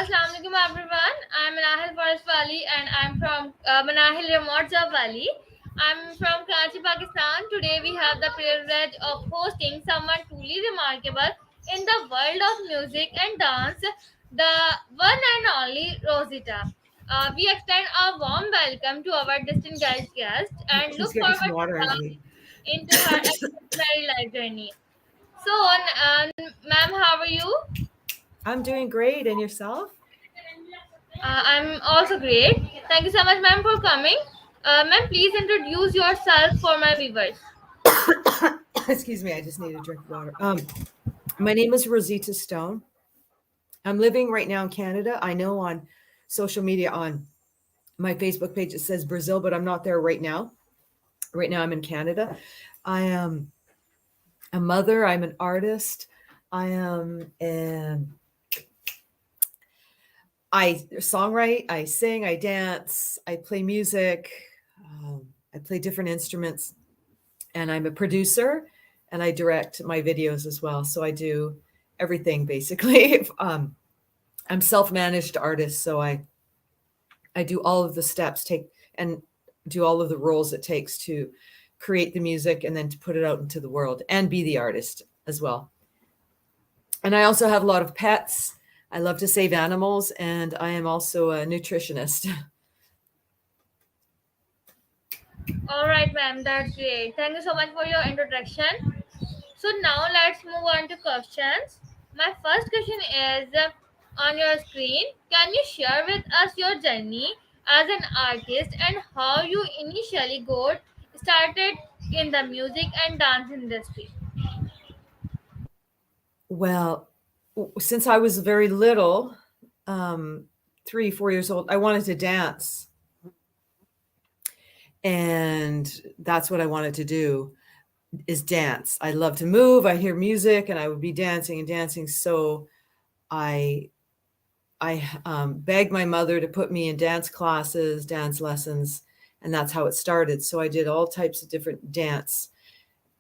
Assalamu alaikum everyone. I'm Manahil Forest Valley and I'm from Manahil Remote Job Valley. I'm from Karachi, Pakistan. Today we have the privilege of hosting someone truly remarkable in the world of music and dance, the one and only Rosita. We extend a warm welcome to our distinguished guest and Please look get me some forward to water, dive Anjali. into her extraordinary life journey. So, ma'am, how are you? I'm doing great. And yourself? I'm also great. Thank you so much, ma'am, for coming. Ma'am, please introduce yourself for my viewers. Excuse me, I just need a drink of water. My name is Rosita Stone. I'm living right now in Canada. I know on social media on my Facebook page it says Brazil, but I'm not there right now. Right now I'm in Canada. I am a mother, I'm an artist. I am an I songwrite, I sing, I dance, I play music, I play different instruments, and I'm a producer and I direct my videos as well. So I do everything basically. I'm self-managed artist, so I do all of the steps, take and do all of the roles it takes to create the music and then to put it out into the world and be the artist as well. And I also have a lot of pets. I love to save animals, and I am also a nutritionist. All right, ma'am, that's great. Thank you so much for your introduction. So now let's move on to questions. My first question is on your screen. Can you share with us your journey as an artist and how you initially got started in the music and dance industry? Well, since I was very little, um, 3, 4 years old, I wanted to dance. And that's what I wanted to do is dance. I love to move. I hear music and I would be dancing and dancing. So I begged my mother to put me in dance classes, dance lessons, and that's how it started. So I did all types of different dance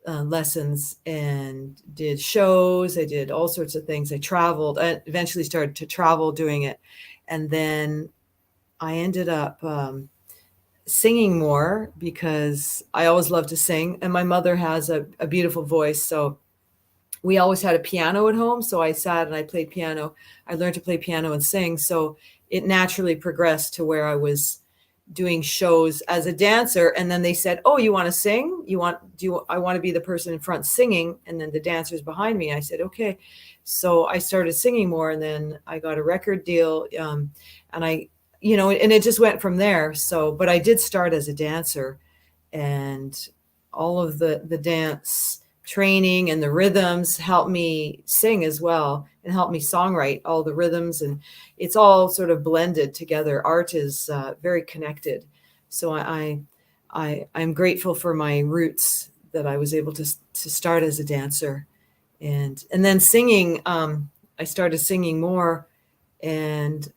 lessons and did shows. I did all sorts of things. I traveled. I eventually started to travel doing it, and then I ended up singing more because I always loved to sing, and my mother has a beautiful voice. So we always had a piano at home. So I sat and I played piano. I learned to play piano and sing. So it naturally progressed to where I was doing shows as a dancer. And then they said, "Oh, you want to sing? I want to be the person in front singing, and then the dancers behind me." I said, "Okay." So I started singing more, and then I got a record deal. And and it just went from there. So, but I did start as a dancer, and all of the dance training and the rhythms helped me sing as well and helped me songwrite all the rhythms, and it's all sort of blended together. Art is very connected. So I'm grateful for my roots that I was able to start as a dancer, and then singing. I started singing more, and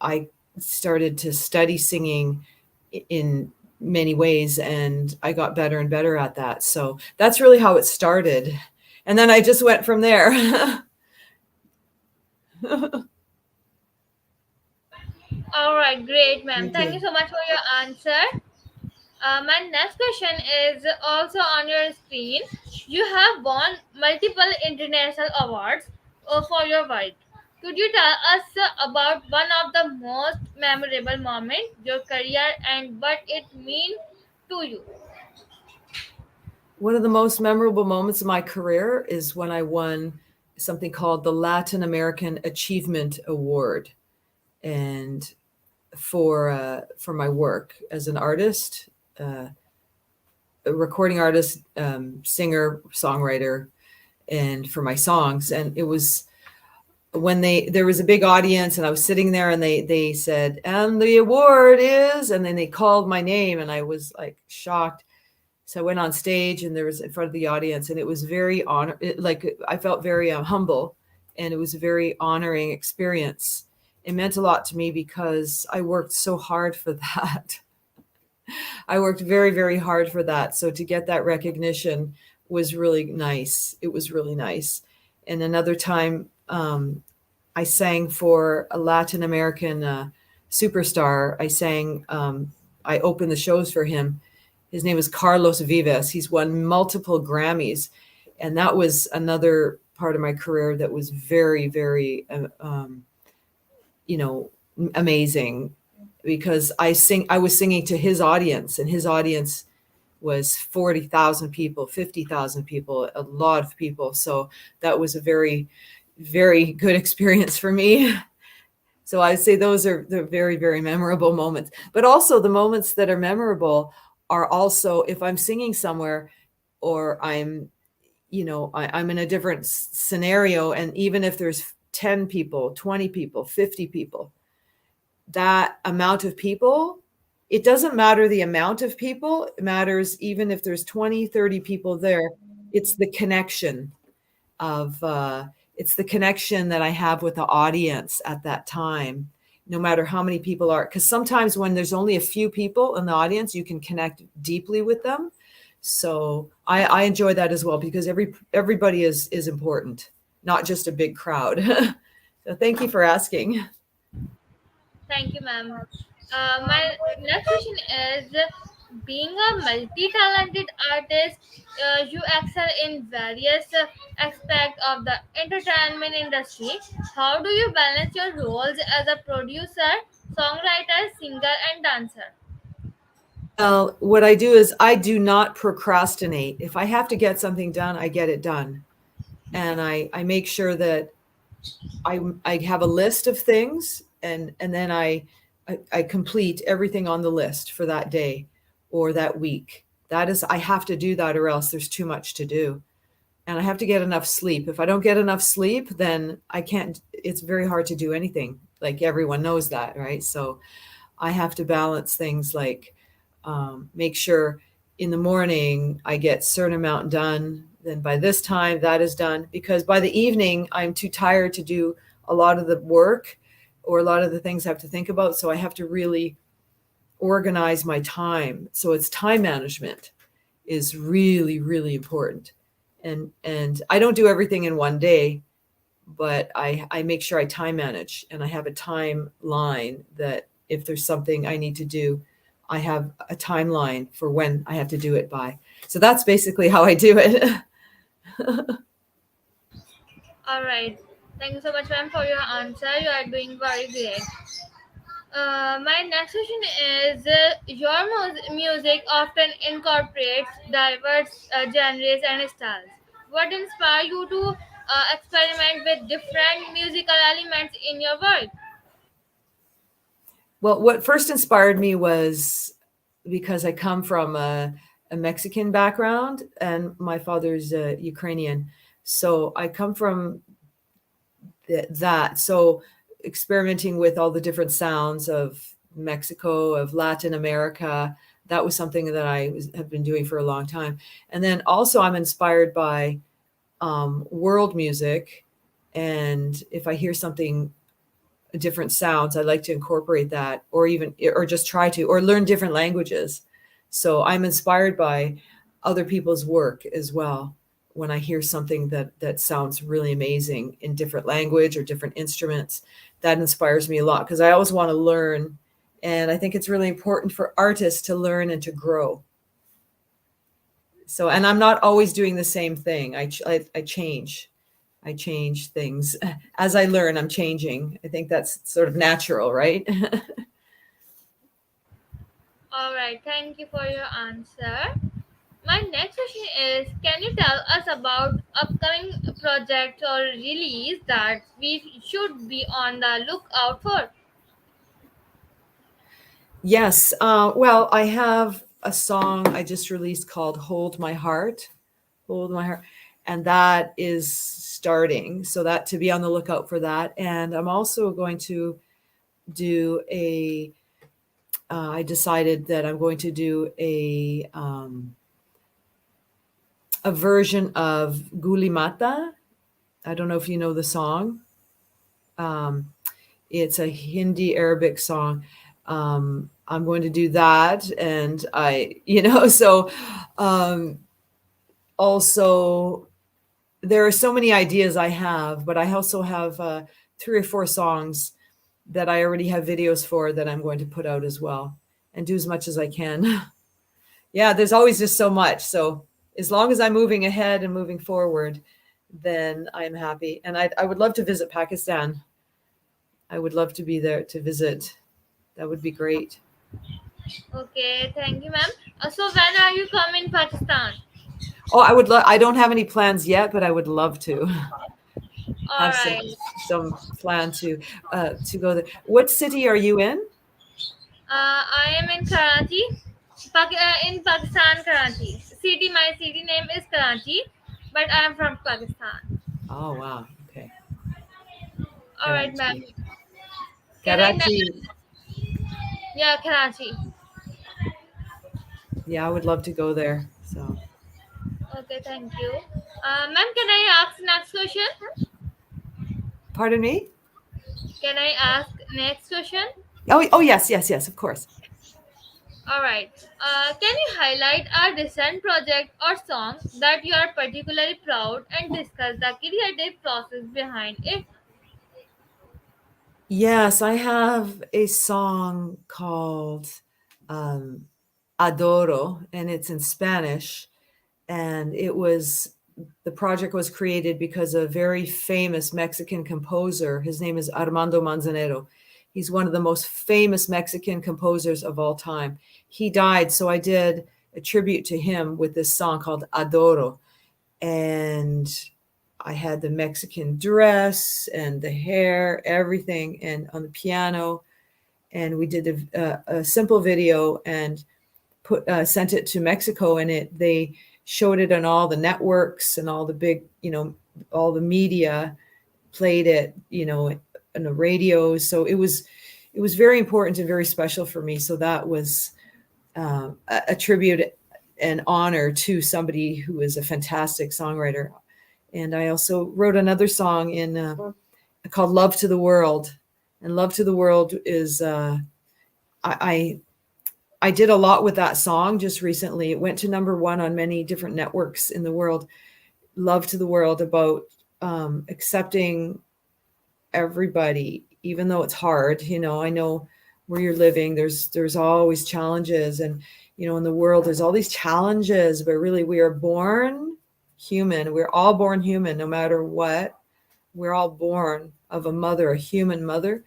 I started to study singing in many ways, and I got better and better at that. So that's really how it started. And then I just went from there. All right, great, ma'am. Thank Thank you you. so much for your answer. My next question is also on your screen. You have won multiple international awards for your work. Could you tell us about one of the most memorable moments your career and what it means to you? One of the most memorable moments of my career is when I won something called the Latin American Achievement Award, and for my work as an artist, a recording artist, singer, songwriter, and for my songs. And it was when there was a big audience, and I was sitting there, and they said, "And the award is," and then they called my name, and I was like shocked. So I went on stage, and there was in front of the audience, and it was very like I felt very humble, and it was a very honoring experience. It meant a lot to me because I worked so hard for that. I worked very, very hard for that. So to get that recognition was really nice. It was really nice. And another time, I sang for a Latin American superstar. I opened the shows for him. His name is Carlos Vives. He's won multiple Grammys. And that was another part of my career that was very, very, you know, amazing because I was singing to his audience, and his audience was 40,000 people, 50,000 people, a lot of people. So that was a very, very good experience for me. So I'd say those are the very, very memorable moments. But also the moments that are memorable are also if I'm singing somewhere or I'm in a different scenario, and even if there's 10 people, 20 people, 50 people, that amount of people, it doesn't matter the amount of people, it matters even if there's 20, 30 people there. It's the connection of it's the connection that I have with the audience at that time, no matter how many people are. Because sometimes when there's only a few people in the audience, you can connect deeply with them. So I enjoy that as well because everybody is important, not just a big crowd. So thank you for asking. Thank you, ma'am. My next question is, being a multi-talented artist, you excel in various aspects of the entertainment industry. How do you balance your roles as a producer, songwriter, singer, and dancer? Well, what I do is I do not procrastinate. If I have to get something done, I get it done. And I make sure that I have a list of things, and then I complete everything on the list for that day or that week. That is, I have to do that or else there's too much to do. And I have to get enough sleep. If I don't get enough sleep, then I can't, it's very hard to do anything. Like everyone knows that, right? So I have to balance things like make sure in the morning I get certain amount done. Then by this time that is done because by the evening I'm too tired to do a lot of the work or a lot of the things I have to think about. So I have to really organize my time. So it's time management is really, really important. And I don't do everything in one day, but I make sure I time manage and I have a timeline that if there's something I need to do, I have a timeline for when I have to do it by. So that's basically how I do it. All right. Thank you so much, ma'am, for your answer. You are doing very great. My next question is, your music often incorporates diverse genres and styles. What inspired you to experiment with different musical elements in your work? Well, what first inspired me was because I come from a Mexican background and my father's Ukrainian. So I come from that. So experimenting with all the different sounds of Mexico, of Latin America, that was something that have been doing for a long time. And then also I'm inspired by world music. And if I hear something, different sounds, I like to incorporate that or just try to, or learn different languages. So I'm inspired by other people's work as well. When I hear something that sounds really amazing in different language or different instruments, that inspires me a lot because I always want to learn. And I think it's really important for artists to learn and to grow. So, and I'm not always doing the same thing. I change. I change things as I learn. I'm changing. I think that's sort of natural, right? All right. Thank you for your answer. My next question is, can you tell us about upcoming projects or release that we should be on the lookout for? Yes. Well, I have a song I just released called "Hold My Heart," "Hold My Heart," and that is starting. So that to be on the lookout for that. And I'm also going to do a. I decided that I'm going to do a version of Gulimata. I don't know if you know the song. Um, it's a Hindi Arabic song. I'm going to do that, and so um, also there are so many ideas I have, but I also have 3 or 4 songs that I already have videos for that I'm going to put out as well and do as much as I can. Yeah, there's always just so much. So as long as I'm moving ahead and moving forward, then I'm happy. And I would love to visit Pakistan. I would love to be there to visit. That would be great. Okay, thank you, ma'am. So when are you coming in Pakistan? Oh, I would love. I don't have any plans yet, but I would love to All have right. some plan to go there. What city are you in? I am in Karachi, in Pakistan, Karachi. City, my city name is Karachi, but I am from Pakistan. Oh wow. Okay. All right, ma'am. Karachi. Can I? Karachi. Yeah, Karachi. Yeah, I would love to go there. So, Okay, thank you. Ma'am, can I ask next question? pardon me? Can I ask next question? Oh, yes, yes, yes, of course. All right. Can you highlight a recent project or song that you are particularly proud and discuss the creative process behind it? Yes, I have a song called um, Adoro, and it's in Spanish. And the project was created because a very famous Mexican composer, his name is Armando Manzanero. He's one of the most famous Mexican composers of all time. He died, so I did a tribute to him with this song called Adoro. And I had the Mexican dress and the hair, everything, and on the piano. And we did a simple video and sent it to Mexico, and they showed it on all the networks and all the big, all the media played it, on the radios. So it was very important and very special for me. So that was a tribute and honor to somebody who is a fantastic songwriter. And I also wrote another song called "Love to the World," and "Love to the World" is I I did a lot with that song just recently. It went to number one on many different networks in the world. "Love to the World," about accepting everybody, even though it's hard. I know where you're living, there's always challenges, and in the world there's all these challenges, but really we are born human. We're all born human, no matter what. We're all born of a mother, a human mother,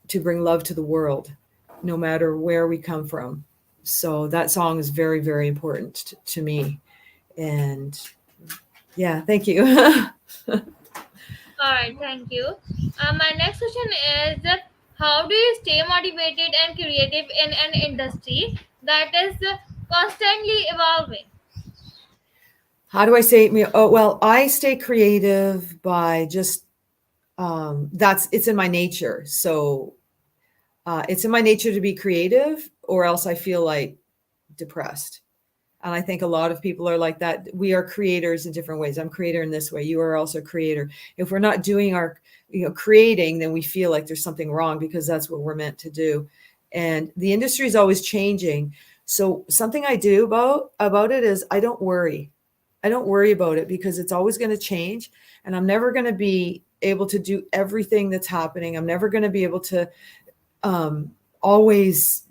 to bring love to the world, no matter where we come from. So that song is very, very important to me. And yeah, thank you. All right, thank you. My next question is how do you stay motivated and creative in an industry that is constantly evolving? How do I say it? Oh, well, I stay creative by just it's in my nature. So it's in my nature to be creative, or else I feel like depressed. And I think a lot of people are like that. We are creators in different ways. I'm creator in this way. You are also a creator. If we're not doing our, creating, then we feel like there's something wrong, because that's what we're meant to do. And the industry is always changing. So something I do about it is I don't worry. I don't worry about it, because it's always going to change, and I'm never going to be able to do everything that's happening. I'm never going to be able to always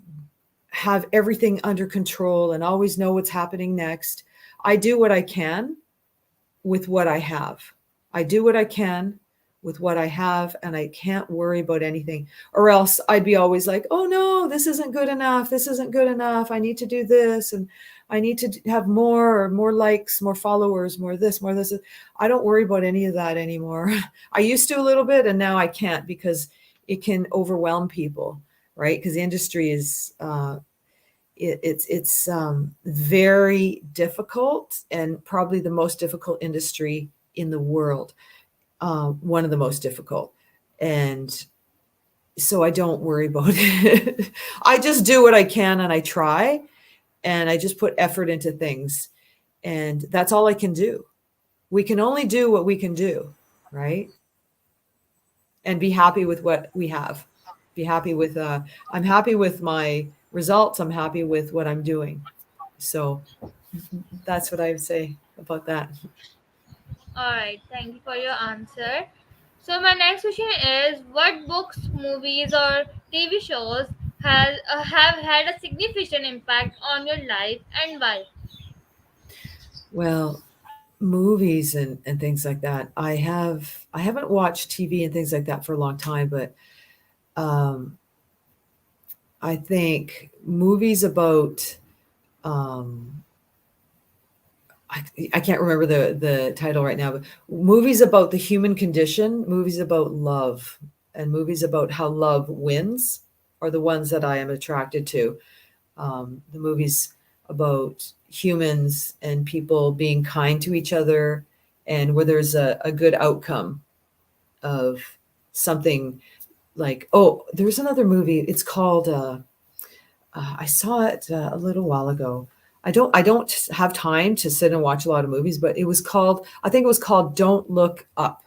have everything under control and always know what's happening next. I do what I can with what I have. I do what I can with what I have, and I can't worry about anything, or else I'd be always like, oh no, this isn't good enough. This isn't good enough. I need to do this, and I need to have more likes, more followers, more this, more this. I don't worry about any of that anymore. I used to a little bit, and now I can't, because it can overwhelm people, right? Because the industry is it's very difficult, and probably the most difficult industry in the world, one of the most difficult. And so I don't worry about it. I just do what I can, and I try, and I just put effort into things, and that's all I can do. We can only do what we can do, right? And be happy with what we have. Be happy with I'm happy with my results. I'm happy with what I'm doing. So that's what I would say about that. All right, thank you for your answer. So my next question is, what books, movies, or TV shows have had a significant impact on your life and why? Well, movies and things like that. I haven't watched TV and things like that for a long time, but um, I think movies about um, I, I can't remember the title right now, but movies about the human condition, movies about love, and movies about how love wins are the ones that I am attracted to. The movies about humans and people being kind to each other, and where there's a good outcome of something. Like, oh, there's another movie. It's called I saw it a little while ago. I don't have time to sit and watch a lot of movies, but it was called, I think it was called Don't Look Up.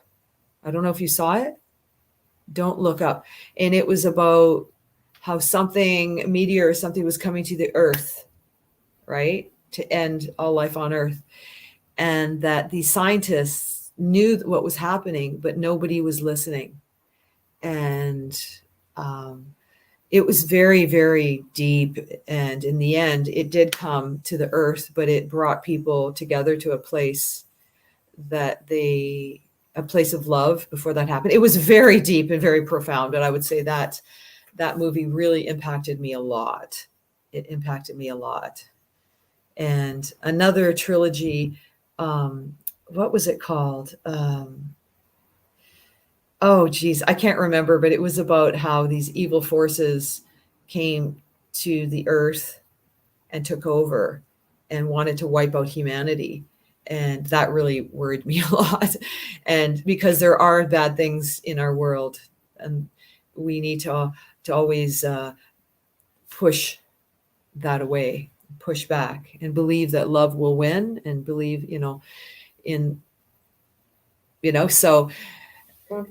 I don't know if you saw it. Don't Look Up. And it was about how something, a meteor or something was coming to the earth, right? To end all life on earth. And that the scientists knew what was happening, but nobody was listening. And um, it was very, very deep. And in the end, it did come to the earth, but it brought people together to a place that they, a place of love before that happened. It was very deep and very profound, but I would say that that movie really impacted me a lot. It impacted me a lot. And another trilogy, what was it called? Oh, geez, I can't remember, but it was about how these evil forces came to the earth and took over and wanted to wipe out humanity. And that really worried me a lot. And because there are bad things in our world, and we need to always push that away, push back, and believe that love will win, and believe, in,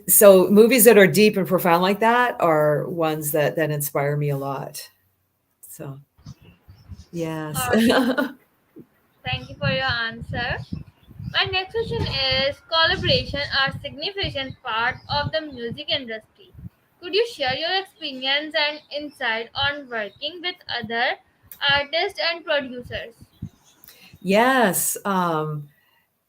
so movies that are deep and profound like that are ones that inspire me a lot. So yes. Or thank you for your answer. My next question is, collaboration are significant part of the music industry. Could you share your experience and insight on working with other artists and producers? Yes.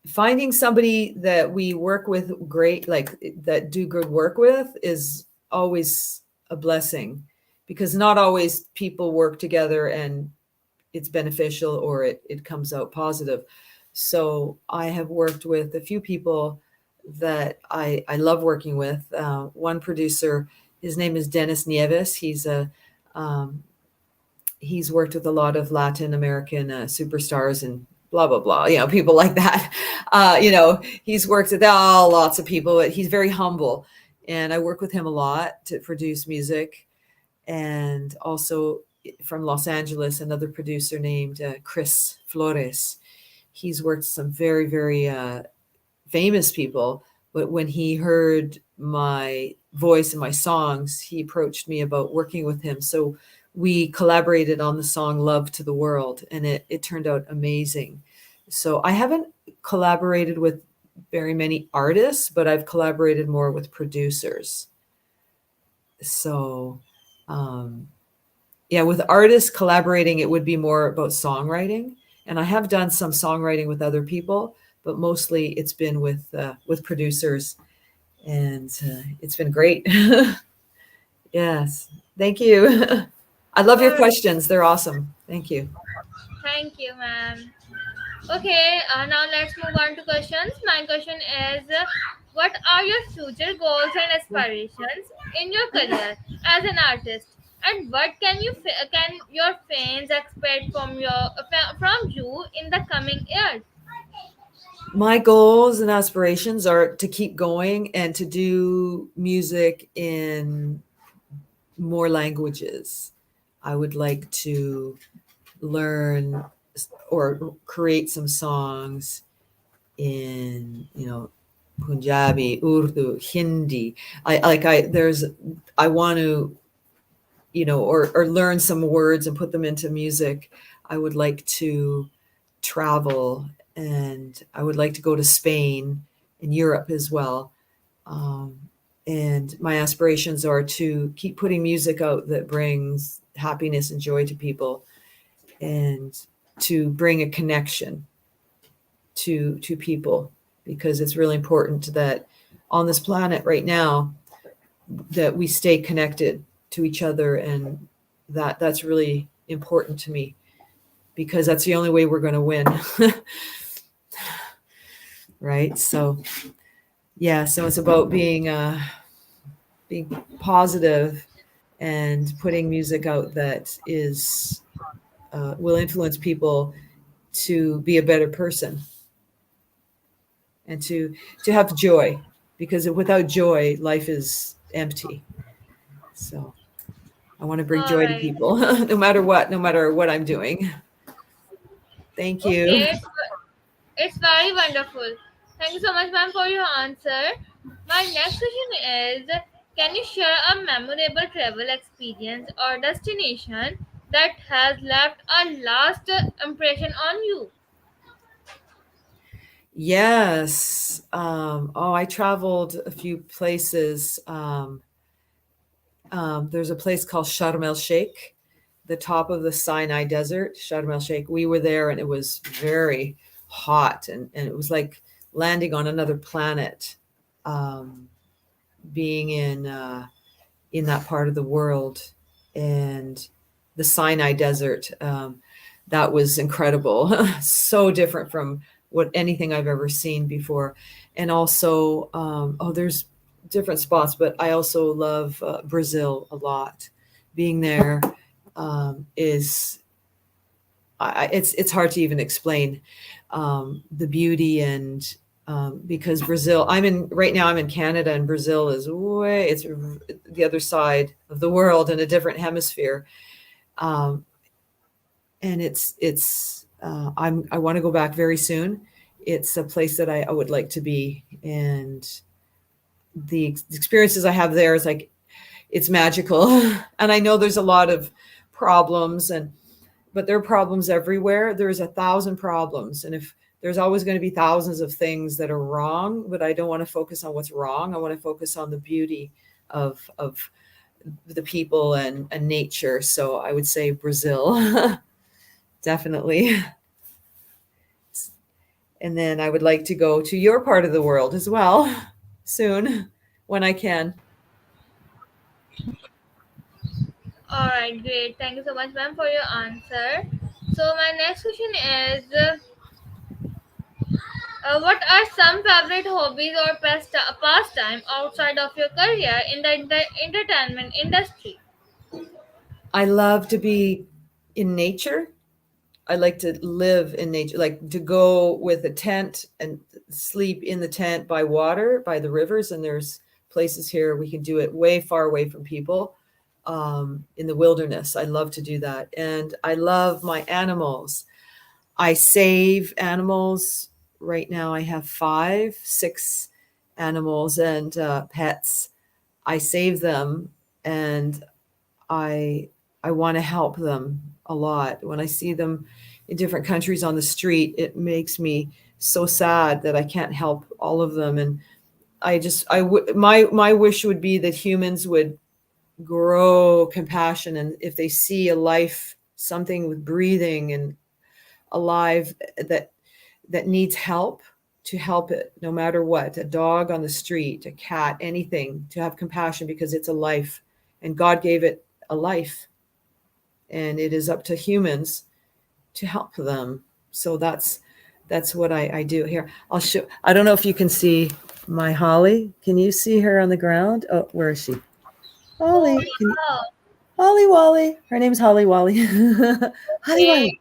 Finding somebody that we work with great, like that do good work with, is always a blessing, because not always people work together and it's beneficial, or it comes out positive. So I have worked with a few people that I love working with. One producer, his name is Dennis Nieves. Um, he's worked with a lot of Latin American superstars and blah blah blah. People like that. He's worked with lots of people. But he's very humble, and I work with him a lot to produce music. And also from Los Angeles, another producer named Chris Flores. He's worked with some very, very famous people. But when he heard my voice and my songs, he approached me about working with him. So we collaborated on the song Love to the World, and it turned out amazing. So I haven't collaborated with very many artists, but I've collaborated more with producers. So, um, yeah, with artists collaborating, it would be more about songwriting, and I have done some songwriting with other people, but mostly it's been with producers, and it's been great. Yes, thank you. I love your Or questions; they're awesome. Thank you. thank you, ma'am. Okay, now let's move on to questions. My question is, what are your future goals and aspirations in your career as an artist, and what can your fans expect from you in the coming years? My goals and aspirations are to keep going and to do music in more languages. I would like to learn or create some songs in, Punjabi, Urdu, Hindi. I want to, or learn some words and put them into music. I would like to travel, and I would like to go to Spain and Europe as well. And my aspirations are to keep putting music out that brings happiness and joy to people, and to bring a connection to people, because it's really important that on this planet right now that we stay connected to each other, and that's really important to me, because that's the only way we're going to win. Right? So yeah, so it's about being positive and putting music out that is will influence people to be a better person, and to have joy, because without joy life is empty. So I want to bring All joy to right. people, no matter what I'm doing. Thank you. Okay, it's very wonderful. Thank you so much, ma'am, for your answer. My next question is, can you share a memorable travel experience or destination that has left a last impression on you? Yes. Oh, I traveled a few places. There's a place called Sharm el Sheikh, the top of the Sinai Desert. Sharm el Sheikh. We were there, and it was very hot, and it was like landing on another planet. Um, Being in that part of the world, and the Sinai Desert. That was incredible. So different from what anything I've ever seen before. And also, oh, there's different spots, but I also love Brazil a lot. Being there is it's hard to even explain the beauty, and because Brazil, I'm in Canada, and Brazil is it's the other side of the world in a different hemisphere. Um, and I want to go back very soon. It's a place that I would like to be, and the experiences I have there is like it's magical. And I know there's a lot of problems, and but there are problems everywhere. There's 1,000 problems, and if there's always going to be thousands of things that are wrong, but I don't want to focus on what's wrong. I want to focus on the beauty of the people and nature. So I would say Brazil, definitely. And then I would like to go to your part of the world as well soon when I can. All right, great. Thank you so much, ma'am, for your answer. So my next question is, what are some favorite hobbies or pastime outside of your career in the entertainment industry? I love to be in nature. I like to live in nature, like to go with a tent and sleep in the tent by water, by the rivers. And there's places here we can do it way far away from people, in the wilderness. I love to do that. And I love my animals. I save animals. Right now, I have 6 animals and pets. I save them, and I I want to help them a lot. When I see them in different countries on the street, it makes me so sad that I can't help all of them. And my wish would be that humans would grow compassion, and if they see a life, something with breathing and alive, that needs help, to help it no matter what, a dog on the street, a cat, anything, to have compassion, because it's a life, and God gave it a life, and it is up to humans to help them. So that's what I do here. I'll show. I don't know if you can see my Holly. Can you see her on the ground? Oh, where is she? Oh, Holly. wow. Holly Wally. Her name's Holly Wally. Holly Okay. Wally.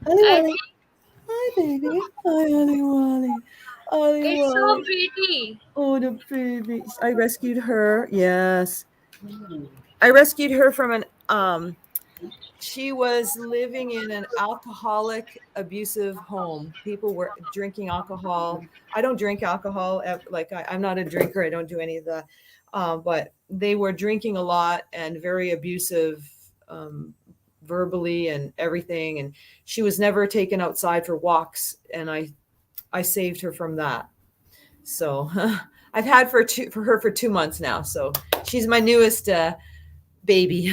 Holly I Wally. think Hi, baby. Hi, Holly Wally. Holly it's so Wally. pretty. Oh, the baby. I rescued her. Yes. I rescued her from an she was living in an alcoholic abusive home. People were drinking alcohol. I don't drink alcohol. Like I'm not a drinker. I don't do any of that. But they were drinking a lot and very abusive, verbally and everything. And she was never taken outside for walks. And I saved her from that. So I've had for her for 2 months now, so she's my newest baby.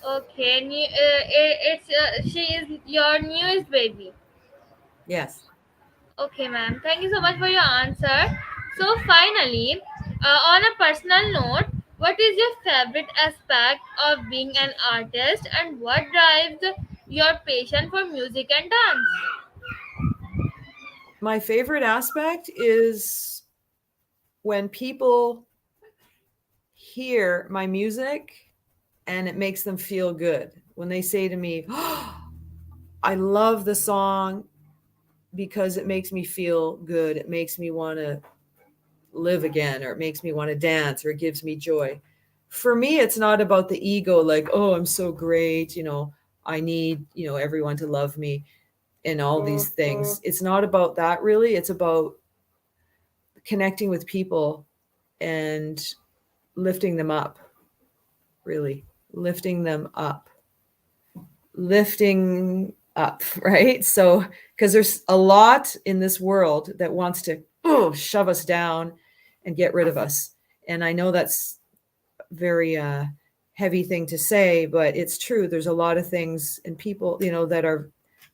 Okay, it's she is your newest baby. Yes. Okay, ma'am. Thank you so much for your answer. So, finally, on a personal note, what is your favorite aspect of being an artist and what drives your passion for music and dance? My favorite aspect is when people hear my music and it makes them feel good. When they say to me, oh, I love the song because it makes me feel good. It makes me want to live again, or it makes me want to dance, or it gives me joy. For me, it's not about the ego, like, oh, I'm so great, I need, everyone to love me and all these things. It's not about that really. It's about connecting with people and lifting them up, really. Lifting them up. Lifting up, right? So, because there's a lot in this world that wants to shove us down and get rid of us. And I know that's very heavy thing to say, but it's true. There's a lot of things and people, that are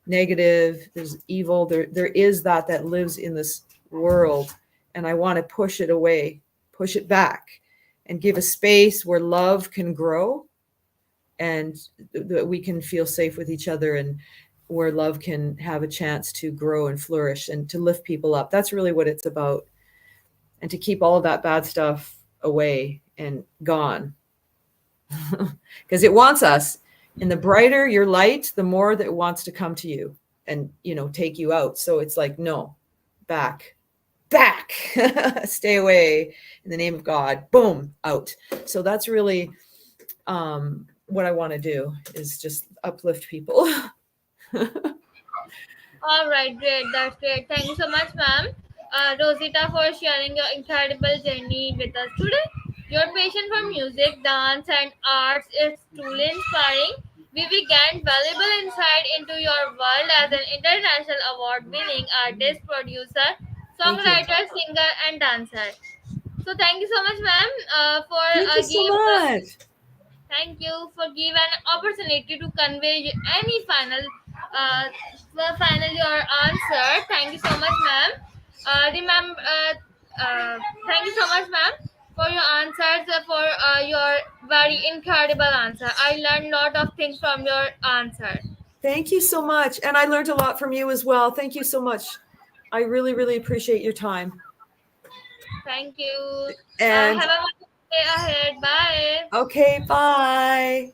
negative. There's evil. There is that lives in this world, and I want to push it away, push it back, and give a space where love can grow, and that we can feel safe with each other, and where love can have a chance to grow and flourish and to lift people up. That's really what it's about, and to keep all of that bad stuff away and gone, because it wants us. And the brighter your light, the more that it wants to come to you and take you out. So it's like, no, back, stay away in the name of God. Boom, out. So that's really what I want to do, is just uplift people. All right, great. That's great. Thank you so much, ma'am. Rosita, for sharing your incredible journey with us today. Your passion for music, dance, and arts is truly inspiring. We gained valuable insight into your world as an international award-winning artist, producer, Thank you. songwriter, singer, and dancer. So, thank you so much, ma'am, for Thank you so give much. thank you for give an opportunity to convey any uh, final your answer. Thank you so much, ma'am. Remember, thank you so much, ma'am, for your answers, for your very incredible answer. I learned lot of things from your answer. Thank you so much. And I learned a lot from you as well. Thank you so much. I really, really appreciate your time. Thank you. And Have a wonderful day ahead. Bye. okay, bye.